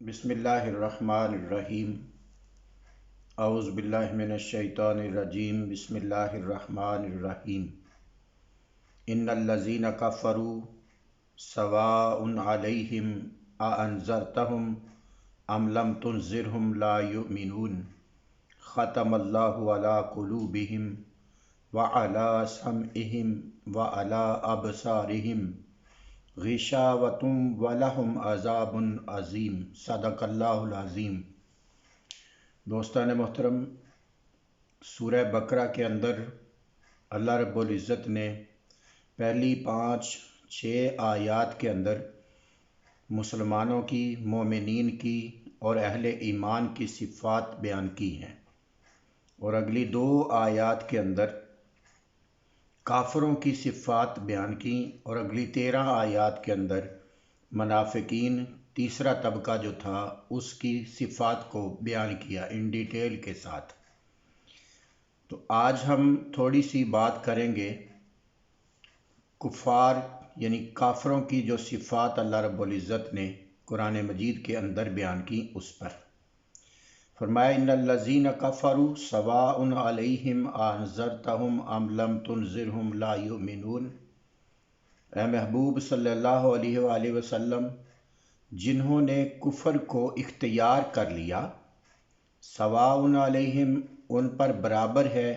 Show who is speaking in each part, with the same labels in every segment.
Speaker 1: बिस्मिल्लाहिर्रहमानिर्रहीम। औज़ु बिल्लाहि मिनश्शैतानिर्रजीम। बिस्मिल्लाहिर्रहमानिर्रहीम। इन्नल्लज़ीना कफ़रू सवाउन अलैहिम अअन्ज़रतहुम अम लम तुनज़िरहुम ला युमिनून। ख़तमल्लाहु अला क़ुलूबिहिम व अला समइहिम व अला अबसारिहिम ग़िशावतुम व लहुम अज़ाबुन अज़ीम। सदक़ल्लाहुल अज़ीम। दोस्तान मोहतरम, सूरह बकरा के अंदर अल्लाह रब्बुल इज़्ज़त ने पहली 5-6 आयात के अंदर मुसलमानों की, मोमिनीन की और अहले ईमान की सिफ़ात बयान की हैं, और अगली 2 आयात के अंदर काफ़रों की सिफ़ात बयान की, और अगली 13 आयात के अंदर मुनाफ़िकीन, तीसरा तबका जो था, उसकी सिफ़ात को बयान किया इन डिटेल के साथ। तो आज हम थोड़ी सी बात करेंगे कुफ़ार यानी काफ़रों की जो सिफ़ात अल्लाह रब्बुल इज़्ज़त ने कुरान मजीद के अंदर बयान की उस पर फरमाया, इन्नल्लज़ीना कफ़रू सवाउन अलैहिम अअन्ज़रतहुम अम लम तुनज़िरहुम ला युमिनून। ऐ महबूब सल्लल्लाहु अलैहि वसल्लम, जिन्होंने कुफ़र को इख्तियार कर लिया, सवाउन अलैहिम उन पर बराबर है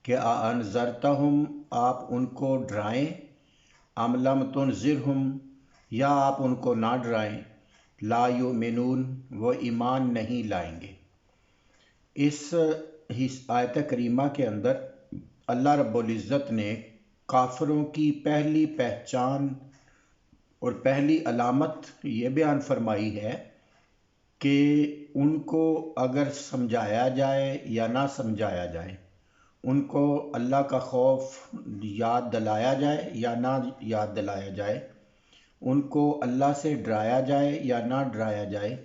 Speaker 1: कि अअन्ज़रतहुम आप उनको डराएं, अम लम तुनज़िरहुम या आप उनको ना डराएं, ला युमिनून वो ईमान नहीं लाएंगे। इस आयत करीमा के अंदर अल्लाह रब्बुल इज़्ज़त ने काफ़रों की पहली पहचान और पहली अलामत ये बयान फरमाई है कि उनको अगर समझाया जाए या ना समझाया जाए, उनको अल्लाह का खौफ याद दिलाया जाए या ना याद दिलाया जाए, उनको अल्लाह से डराया जाए या ना डराया जाए,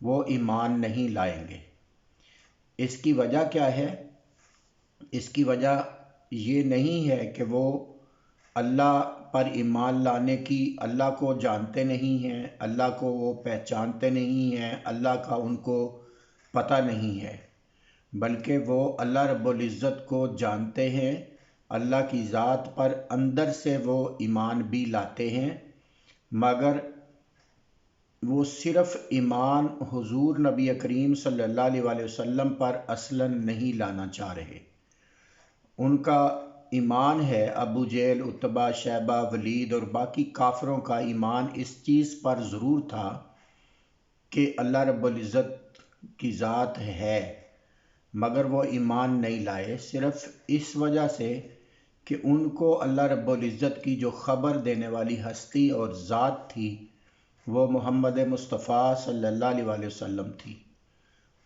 Speaker 1: वो ईमान नहीं लाएंगे। इसकी वजह क्या है? इसकी वजह ये नहीं है कि वो अल्लाह पर ईमान लाने की, अल्लाह को जानते नहीं हैं, अल्लाह को वो पहचानते नहीं हैं, अल्लाह का उनको पता नहीं है, बल्कि वो अल्लाह रब्बुल इज़्ज़त को जानते हैं, अल्लाह की ज़ात पर अंदर से वो ईमान भी लाते हैं, मगर वो सिर्फ़ ईमान हुज़ूर नबी करीम सल्लल्लाहु अलैहि वसल्लम पर असलन नहीं लाना चाह रहे। उनका ईमान है अबू जहल, उतबा, शैबा, वलीद और बाकी काफ़रों का ईमान इस चीज़ पर ज़रूर था कि अल्लाह रब्बुल इज़्ज़त की ज़ात है, मगर वो ईमान नहीं लाए सिर्फ़ इस वजह से कि उनको अल्लाह रब्बुल इज़्ज़त की जो ख़बर देने वाली हस्ती और ज़ात थी वो मोहम्मद मुस्तफ़ा सल्लल्लाहु अलैहि वसल्लम थी।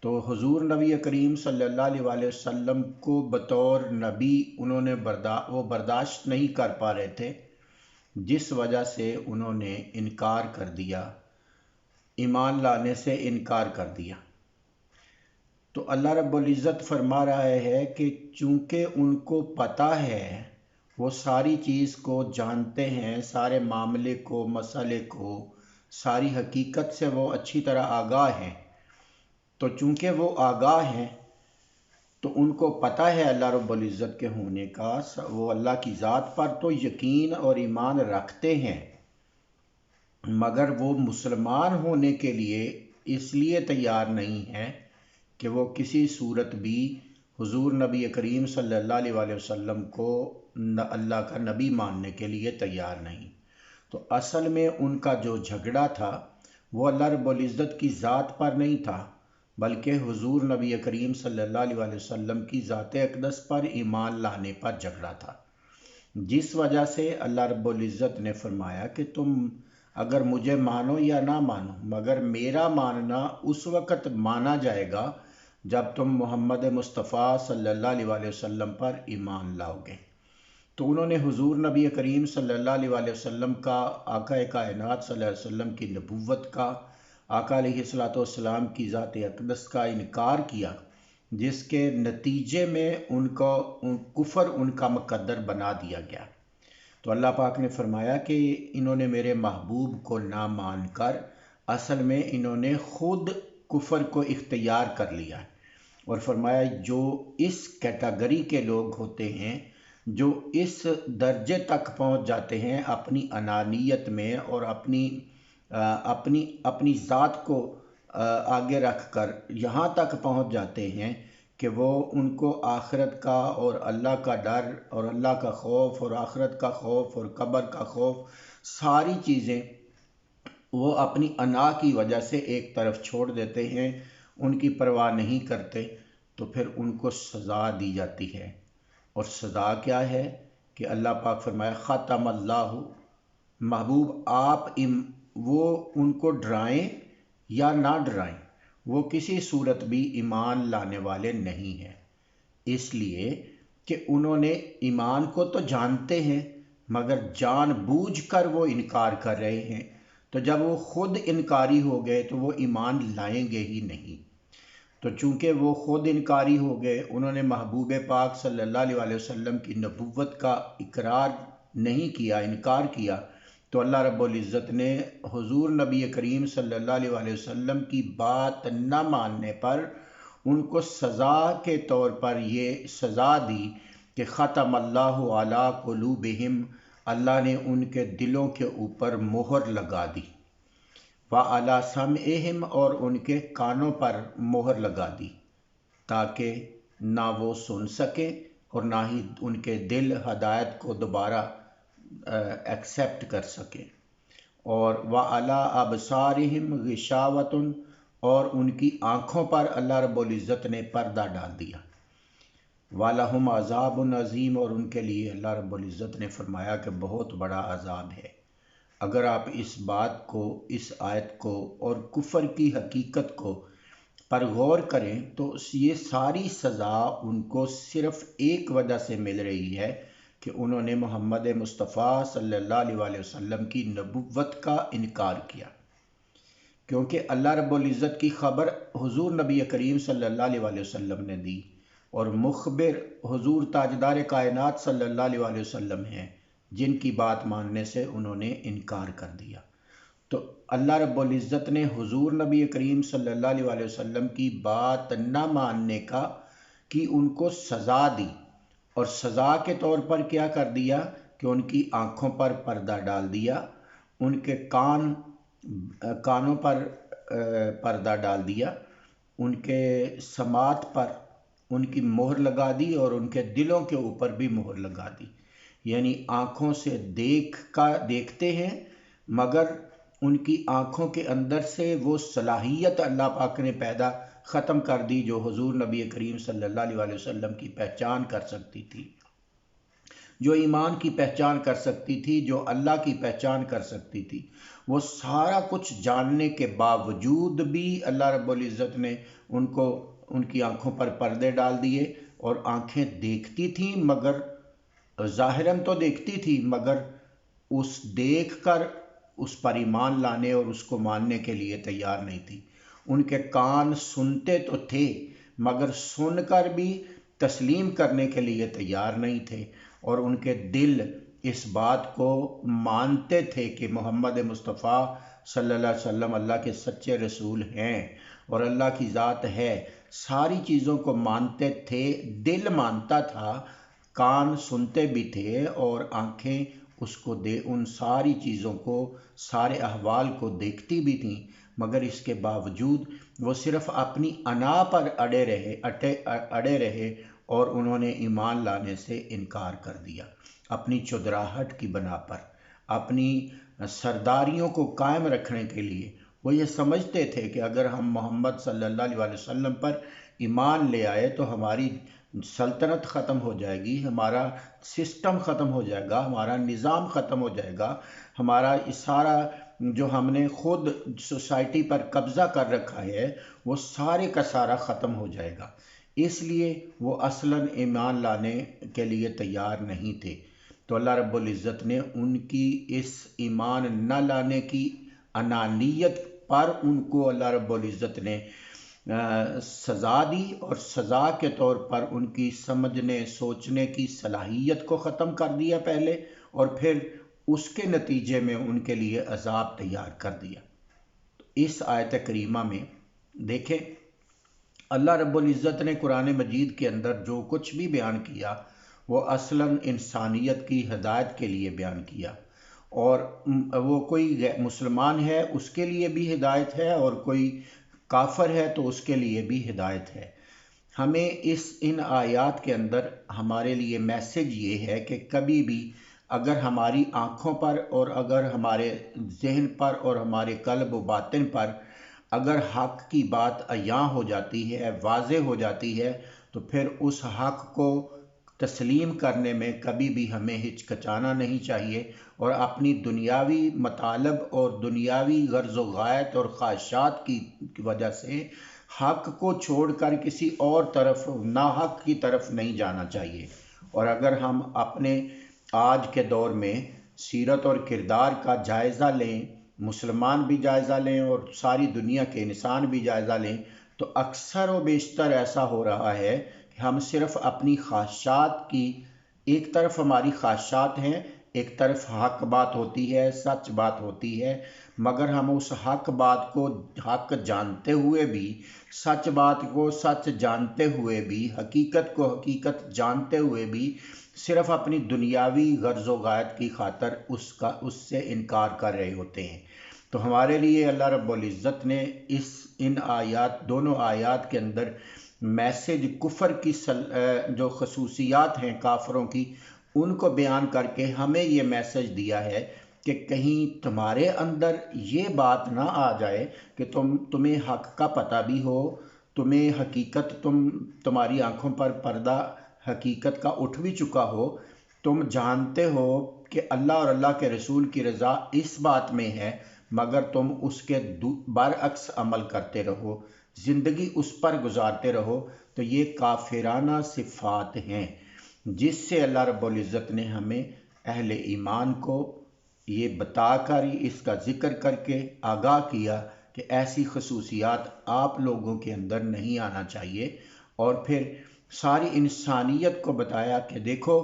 Speaker 1: तो हुज़ूर नबी करीम सल्लल्लाहु अलैहि वसल्लम को बतौर नबी उन्होंने वो बर्दाश्त नहीं कर पा रहे थे, जिस वजह से उन्होंने इनकार कर दिया, ईमान लाने से इनकार कर दिया। तो अल्लाह रब्बुल इज़्ज़त फरमा रहा है कि चूँकि उनको पता है, वो सारी चीज़ को जानते हैं, सारे मामले को, मसले को, सारी हकीकत से वो अच्छी तरह आगाह हैं, तो चूँकि वो आगाह हैं तो उनको पता है अल्लाह रब्बुल इज़्ज़त के होने का, वो अल्लाह की ज़ात पर तो यकीन और ईमान रखते हैं, मगर वो मुसलमान होने के लिए इसलिए तैयार नहीं है कि वो किसी सूरत भी हुज़ूर नबी करीम सल्लल्लाहु अलैहि वसल्लम को अल्लाह का नबी मानने के लिए तैयार नहीं। तो असल में उनका जो झगड़ा था वो अल्लाह रब्बुल इज़्ज़त की ज़ात पर नहीं था, बल्कि हुज़ूर नबी करीम सल्लल्लाहु अलैहि वसल्लम की ज़ात अक़दस पर ईमान लाने पर झगड़ा था, जिस वजह से अल्लाह रब्बुल इज़्ज़त ने फरमाया कि तुम अगर मुझे मानो या ना मानो, मगर मेरा मानना उस वक़्त माना जाएगा जब तुम मोहम्मद मुस्तफ़ा सल्लल्लाहु अलैहि वसल्लम पर ईमान लाओगे। तो उन्होंने हुज़ूर नबी करीम सल्लल्लाहु अलैहि वसल्लम का, आका कायनात सल्लल्लाहु अलैहि वसल्लम की नबुव्वत का, आका अलैहिस्सलातु वस्सलाम की ज़ात अक़दस का इनकार किया, जिसके नतीजे में उनको कुफ़र उनका मुक़द्दर बना दिया गया। तो अल्लाह पाक ने फरमाया कि इन्होंने मेरे महबूब को ना मान कर اصل میں انہوں نے خود کفر کو اختیار کر لیا ہے، اور فرمایا جو اس کیٹاگری کے لوگ ہوتے ہیں جو اس درجے تک پہنچ جاتے ہیں اپنی انانیت میں اور اپنی ذات کو آگے رکھ کر یہاں تک پہنچ جاتے ہیں کہ وہ ان کو آخرت کا اور اللہ کا ڈر اور اللہ کا خوف اور آخرت کا خوف اور قبر کا خوف ساری چیزیں وہ اپنی انا کی وجہ سے ایک طرف چھوڑ دیتے ہیں، ان کی پرواہ نہیں کرتے، تو پھر ان کو سزا دی جاتی ہے۔ اور سزا کیا ہے کہ اللہ پاک فرمایا ختم اللہ، محبوب آپ وہ ان کو ڈرائیں یا نہ ڈرائیں، وہ کسی صورت بھی ایمان لانے والے نہیں ہیں، اس لیے کہ انہوں نے ایمان کو تو جانتے ہیں مگر جان بوجھ کر وہ انکار کر رہے ہیں، تو جب وہ خود انکاری ہو گئے تو وہ ایمان لائیں گے ہی نہیں۔ تو چونکہ وہ خود انکاری ہو گئے، انہوں نے محبوب پاک صلی اللہ علیہ وسلم کی نبوت کا اقرار نہیں کیا، انکار کیا، تو اللہ رب العزت نے حضور نبی کریم صلی اللہ علیہ وسلم کی بات نہ ماننے پر ان کو سزا کے طور پر یہ سزا دی کہ ختم اللہ علی قلوبہم، اللہ نے ان کے دلوں کے اوپر مہر لگا دی، وَعَلَىٰ سَمْعِهِمْ، اور ان کے کانوں پر مہر لگا دی تاکہ نہ وہ سن سکیں اور نہ ہی ان کے دل ہدایت کو دوبارہ ایکسیپٹ کر سکیں، اور وَعَلَىٰ أَبْصَارِهِمْ غِشَاوَةٌ، اور ان کی آنکھوں پر اللہ رب العزت نے پردہ ڈال دیا، وَلَهُمْ عَذَابٌ عَظِيمٌ، اور ان کے لیے اللہ رب العزت نے فرمایا کہ بہت بڑا عذاب ہے۔ اگر آپ اس بات کو، اس آیت کو اور کفر کی حقیقت کو پر غور کریں تو یہ ساری سزا ان کو صرف ایک وجہ سے مل رہی ہے کہ انہوں نے محمد مصطفیٰ صلی اللہ علیہ وسلم کی نبوت کا انکار کیا، کیونکہ اللہ رب العزت کی خبر حضور نبی کریم صلی اللہ علیہ وسلم نے دی، اور مخبر حضور تاجدار کائنات صلی اللہ علیہ وسلم ہیں جن کی بات ماننے سے انہوں نے انکار کر دیا۔ تو اللہ رب العزت نے حضور نبی کریم صلی اللہ علیہ وسلم کی بات نہ ماننے کی ان کو سزا دی، اور سزا کے طور پر کیا کر دیا کہ ان کی آنکھوں پر پردہ ڈال دیا، ان کے کانوں پر پردہ ڈال دیا، ان کے سماعت پر ان کی مہر لگا دی، اور ان کے دلوں کے اوپر بھی مہر لگا دی، یعنی آنکھوں سے دیکھتے ہیں مگر ان کی آنکھوں کے اندر سے وہ صلاحیت اللہ پاک نے ختم کر دی جو حضور نبی کریم صلی اللہ علیہ وسلم کی پہچان کر سکتی تھی، جو ایمان کی پہچان کر سکتی تھی، جو اللہ کی پہچان کر سکتی تھی، وہ سارا کچھ جاننے کے باوجود بھی اللہ رب العزت نے ان کی آنکھوں پر پردے ڈال دیے، اور آنکھیں دیکھتی تھیں مگر ظاہراً تو دیکھتی تھی مگر اس دیکھ کر اس پر ایمان لانے اور اس کو ماننے کے لیے تیار نہیں تھی، ان کے کان سنتے تو تھے مگر سن کر بھی تسلیم کرنے کے لیے تیار نہیں تھے، اور ان کے دل اس بات کو مانتے تھے کہ محمد مصطفیٰ صلی اللہ علیہ وسلم اللہ کے سچے رسول ہیں اور اللہ کی ذات ہے، ساری چیزوں کو مانتے تھے، دل مانتا تھا، کان سنتے بھی تھے، اور آنکھیں اس کو ان ساری چیزوں کو، سارے احوال کو دیکھتی بھی تھیں، مگر اس کے باوجود وہ صرف اپنی انا پر اڑے رہے اور انہوں نے ایمان لانے سے انکار کر دیا، اپنی چودراہٹ کی بنا پر، اپنی سرداریوں کو قائم رکھنے کے لیے۔ وہ یہ سمجھتے تھے کہ اگر ہم محمد صلی اللہ علیہ وسلم پر ایمان لے آئے تو ہماری سلطنت ختم ہو جائے گی، ہمارا سسٹم ختم ہو جائے گا، ہمارا نظام ختم ہو جائے گا، ہمارا سارا جو ہم نے خود سوسائٹی پر قبضہ کر رکھا ہے وہ سارے کا سارا ختم ہو جائے گا، اس لیے وہ اصلاً ایمان لانے کے لیے تیار نہیں تھے۔ تو اللہ رب العزت نے ان کی اس ایمان نہ لانے کی انانیت پر ان کو اللہ رب العزت نے سزا دی، اور سزا کے طور پر ان کی سمجھنے سوچنے کی صلاحیت کو ختم کر دیا پہلے، اور پھر اس کے نتیجے میں ان کے لیے عذاب تیار کر دیا۔ इस आयत करीमा में देखें, अल्लाह रब्बुल इज़्ज़त ने कुरान मजीद के अंदर जो कुछ भी बयान किया वो असलन इंसानियत की हिदायत के लिए बयान किया। और वो कोई मुसलमान है उसके लिए भी हिदायत है और कोई काफर है तो उसके लिए भी हिदायत है। हमें इन आयात के अंदर हमारे लिए मैसेज ये है कि कभी भी अगर हमारी आँखों पर और अगर हमारे जहन पर और हमारे कल्ब व बातिन पर अगर हक़ की बात अयां हो जाती है, वाज़े हो जाती है, तो फिर उस हक़ को तस्लीम करने में कभी भी हमें हिचकिचाना नहीं चाहिए और अपनी दुनियावी मतालब और दुनियावी गर्ज़ व गायत और ख्वाहिशात की वजह से हक़ को छोड़कर किसी और तरफ नाहक़ की तरफ नहीं जाना चाहिए। और अगर हम अपने आज के दौर में सीरत और किरदार का जायज़ा लें, मुसलमान भी जायज़ा लें और सारी दुनिया के इंसान भी जायज़ा लें, तो अक्सर व बेशतर ऐसा हो रहा है कि हम सिर्फ़ अपनी ख्वाहिशात की, एक तरफ हमारी ख्वाहिशात हैं, एक तरफ हक़ बात होती है, सच बात होती है, मगर हम उस हक़ बात को हक़ जानते हुए भी, सच बात को सच जानते हुए भी, हकीकत को हकीकत जानते हुए भी सिर्फ़ अपनी दुनियावी गर्ज़ व गायत की खातर उससे इनकार कर रहे होते हैं। तो हमारे लिए अल्लाह रब्बुल इज़्ज़त ने इन दोनों आयात के अंदर मैसेज कुफ़र की जो खसूसियात हैं काफरों की, उनको बयान करके हमें ये मैसेज दिया है कि कहीं तुम्हारे अंदर ये बात ना आ जाए कि तुम्हें हक़ का पता भी हो, तुम्हें हकीकत तुम्हारी आँखों पर पर्दा हकीकत का उठ भी चुका हो, तुम जानते हो कि अल्लाह और अल्लाह के रसूल की रज़ा इस बात में है, मगर तुम उसके बरअक्स अमल करते रहो, ज़िंदगी उस पर गुजारते रहो, तो ये काफिराना सिफ़ात हैं जिससे अल्लाह रब्बुल इज़्ज़त ने हमें अहले ईमान को ये बताकर इसका ज़िक्र करके आगाह किया कि ऐसी खसूसियात आप लोगों के अंदर नहीं आना चाहिए। और फिर सारी इंसानियत को बताया कि देखो,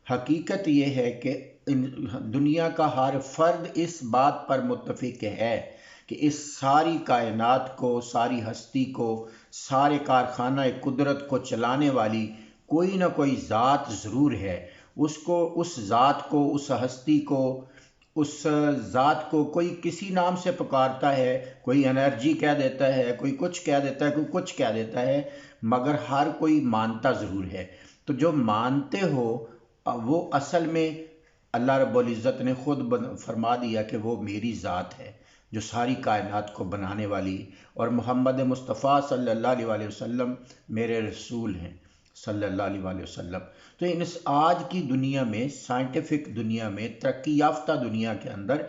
Speaker 1: हकीकत ये है कि दुनिया का हर फर्द इस बात पर मुत्तफ़िक है कि इस सारी कायनात को, सारी हस्ती को, सारे कारखाना कुदरत को चलाने वाली कोई ना कोई ज़ात ज़रूर है। उसको, उस ज़ात को, उस हस्ती को, उस ज़ात को कोई किसी नाम से पुकारता है, कोई एनर्जी कह देता है, कोई कुछ कह देता है, कोई कुछ कह देता है, मगर हर कोई मानता ज़रूर है। तो जो मानते हो वो असल में अल्लाह रब्बुल इज़्ज़त ने ख़ुद फरमा दिया कि वो मेरी ज़ात है जो सारी कायनात को बनाने वाली, और मोहम्मद मुस्तफ़ा सल्लल्लाहु अलैहि वसल्लम मेरे रसूल हैं सल्लल्लाहु अलैहि वसल्लम। तो इस आज की दुनिया में, साइंटिफिक दुनिया में, तरक्की याफ्ता दुनिया के अंदर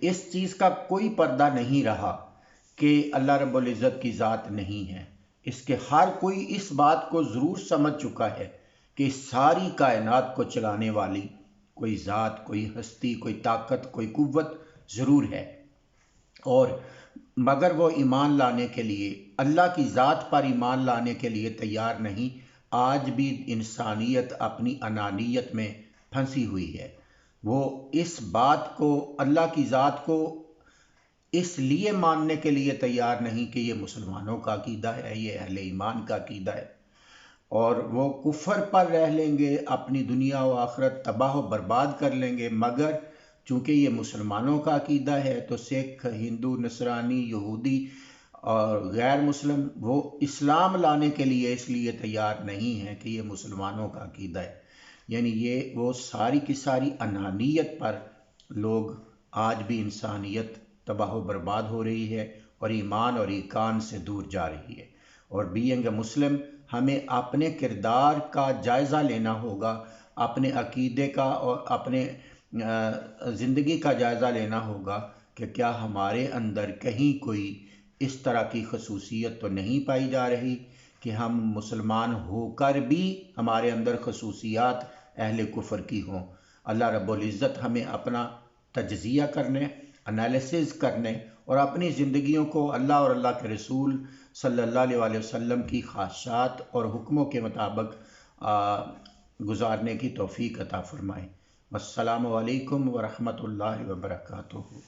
Speaker 1: इस चीज़ का कोई पर्दा नहीं रहा कि अल्लाह रब्बुल इज़्ज़त की ज़ात नहीं है। इसके हर कोई इस बात को ज़रूर समझ चुका है कि सारी कायनात को चलाने वाली कोई ज़ात, कोई हस्ती, कोई ताकत, कोई कुव्वत ज़रूर है। और मगर वो ईमान लाने के लिए, अल्लाह की ज़ात पर ईमान लाने के लिए तैयार नहीं। आज भी इंसानियत अपनी अनानियत में फंसी हुई है। वो इस बात को, अल्लाह की ज़ात को इसलिए मानने के लिए तैयार नहीं कि ये मुसलमानों का अकीदा है, ये अहले ईमान का अकीदा है, और वो कुफर पर रह लेंगे, अपनी दुनिया व आखिरत तबाह व बर्बाद कर लेंगे। मगर चूँकि ये मुसलमानों का अकीदा है तो सिख, हिंदू, नसरानी, यहूदी और गैर मुस्लिम वो इस्लाम लाने के लिए इसलिए तैयार नहीं है कि ये मुसलमानों का अकीदा है। यानी ये वो सारी की सारी अनानियत पर लोग, आज भी इंसानियत तबाह व बर्बाद हो रही है और ईमान और ईकान से दूर जा रही है। और बीइंग अ मुस्लिम हमें अपने किरदार का जायज़ा लेना होगा, अपने अकीदे का और अपने ज़िंदगी का जायज़ा लेना होगा कि क्या हमारे अंदर कहीं कोई इस तरह की खसूसियत तो नहीं पाई जा रही कि हम मुसलमान होकर भी हमारे अंदर खसूसियात अहले कुफर की हों। अल्लाह रब्बुल इज़्ज़त हमें अपना तज्ज़िया करने, एनालिसिस करने और अपनी ज़िंदगियों को अल्लाह और अल्लाह के रसूल सल्लल्लाहु अलैहि वसल्लम की ख्वाहिशात और हुक्मों के मुताबिक गुजारने की तौफ़ीक अता फ़रमाए। अस्सलामु अलैकुम व रहमतुल्लाहि व बरकातुहू।